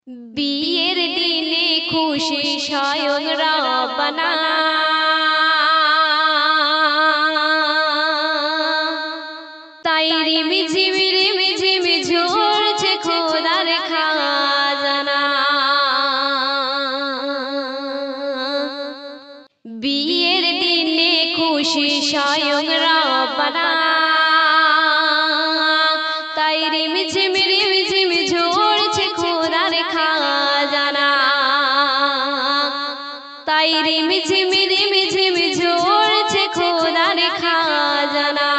বিয়ের দিনে খুশি স্বয়ং রব্বানা তাই রিমিঝিমি ঝরছে খোদার খাজানা। বিয়ের দিনে খুশি স্বয়ং রব্বানা তাই রিমিঝিমি ঝরছে খোদার খাজানা। তাই রিমিঝিমি ঝরছে খোদার খাজানা।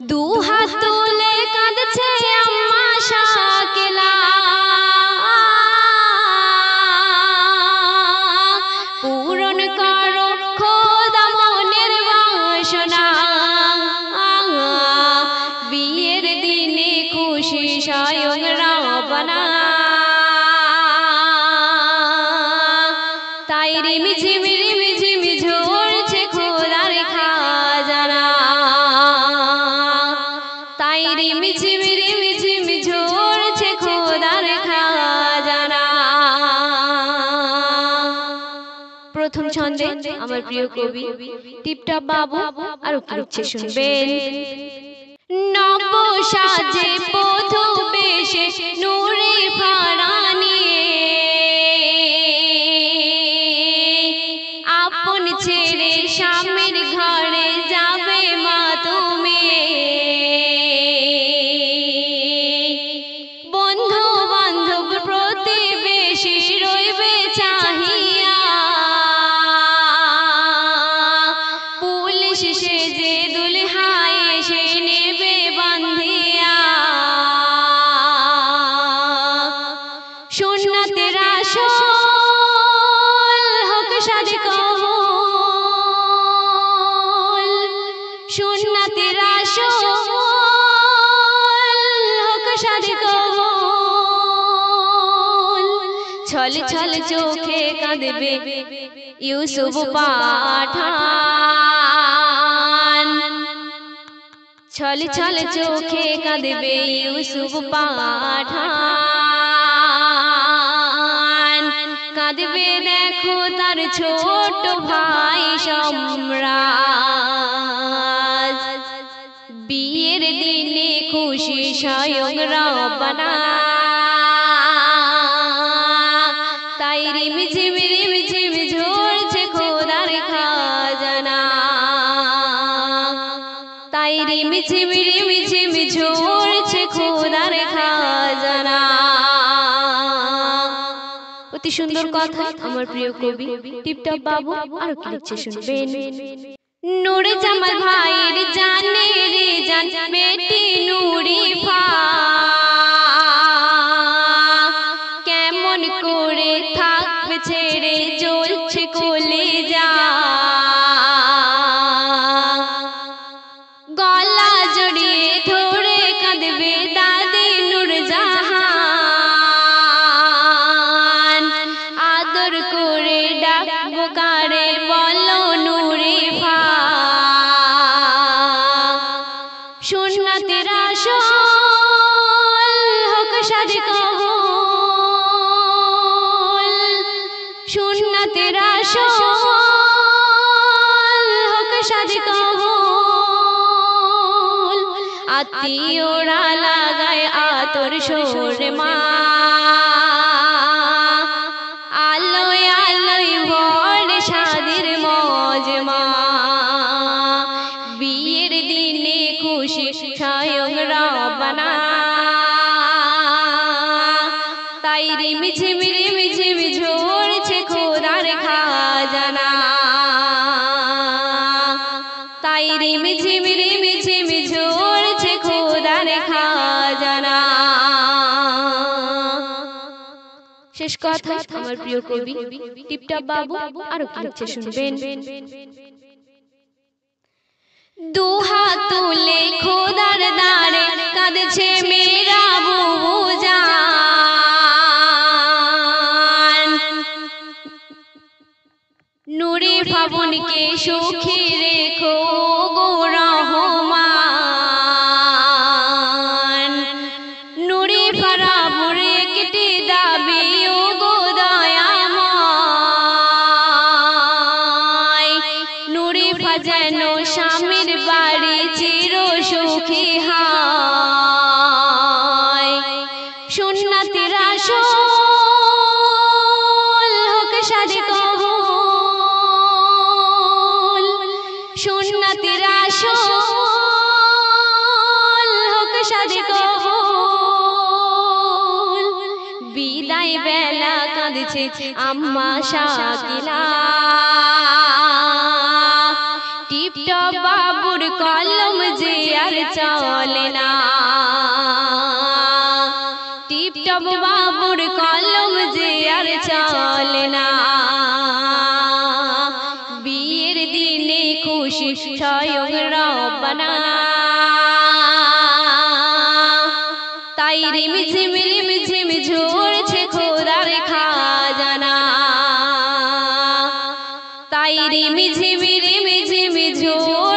দু হাত তুলে কাঁদছে আম্মা শাকিলা পূরণ করো খোদা মনের বাসনা। বিয়ের দিনে খুশি স্বয়ং রব্বানা তাই রিমিঝিমি ঝরছে খোদার খাজানা। তাই রিমিঝিমি ঝরছে খোদার খাজানা। প্রথম ছন্দে আমার প্রিয় কবি টিপটপ বাবু আরো কি লিখছে শুনবেন। নব সাজে পথু বেশে নূরে ফারানি আপন ছেড়ে স্বামীর ঘরে যাবে মা তুমি। বন্ধু বান্ধব প্রতিবেশী রইবে চাহিয়া পুলিশ সেজে দুলহায় এসে নেবে বান্ধিয়া। সুন্নতের আসল হোক শাদি কবুল। সুন্নতের আসল হোক শাদি কবুল। ছল ছল চোখে কাঁদবে ইউসুফ পাঠান। ছল ছল চোখে কাঁদবে ইউসুফ পাঠান। কাঁদবে দেখো তার ছোট ভাই সম্রাট। বিয়ের দিনে খুশি স্বয়ং রব্বানা তাই রিমিঝিমি ঝরছে খোদার খাজানা। তাই রিমিঝিমি ঝরছে খোদার খাজানা। অতি সুন্দর কথা আমার প্রিয় কবি টিপটপ বাবু আরো কি লিখছে শুনবেন। নূরে জামাল ভাইয়ের জানে রে জান বেটি নুরি ফা কেমন করে থাকবে ছেড়ে জ্বলছে কলিজা। গলা জড়িয়ে ধরে কাঁদবে দাদি নূরজাহান। আদর করে ডাকবো কারে বলো নুরি ফা। সুন্নতের আসল হোক শাদি কবুল। সুন্নতের আসল হোক শাদি কবুল। আত্মীয়রা লাগায় আতর সোরে মা আলোয় আলোয় ভরে শাদির মজমা। বিয়ের দিনে খুশি স্বয়ং রব্বানা তাই রিমিঝিমি ঝরছে খোদার খাজানা। তাই রিমিঝিমি ঝরছে খোদার খাজানা। শেষ কথা আমার প্রিয় কবি টিপটপ বাবু আরো কি লিখছে শুনবেন। দু হাত তুলে খোদার দ্বারে কাঁদছে মেরা বুবুজান। নূরে ফাবনকে সুখী রেখো গো রহমান। নূরে ফারা সুন্নতে রাসূল হোক শাদে কবুল সুন্নতে রাসূল হোক শাদে কবুল বিদায় বেলা কাঁদছে আম্মা শাকিলা টিপটপ বাবুর কলম যে আর চলে না টিপটপ বাবুর কলম যে আর চলে না বিয়ের দিনে খুশি স্বয়ং রব্বানা তাই রিমঝিম রিমঝিম ঝরছে খোদার খাজানা তাই রিমঝিম রিমঝিম ঝরছে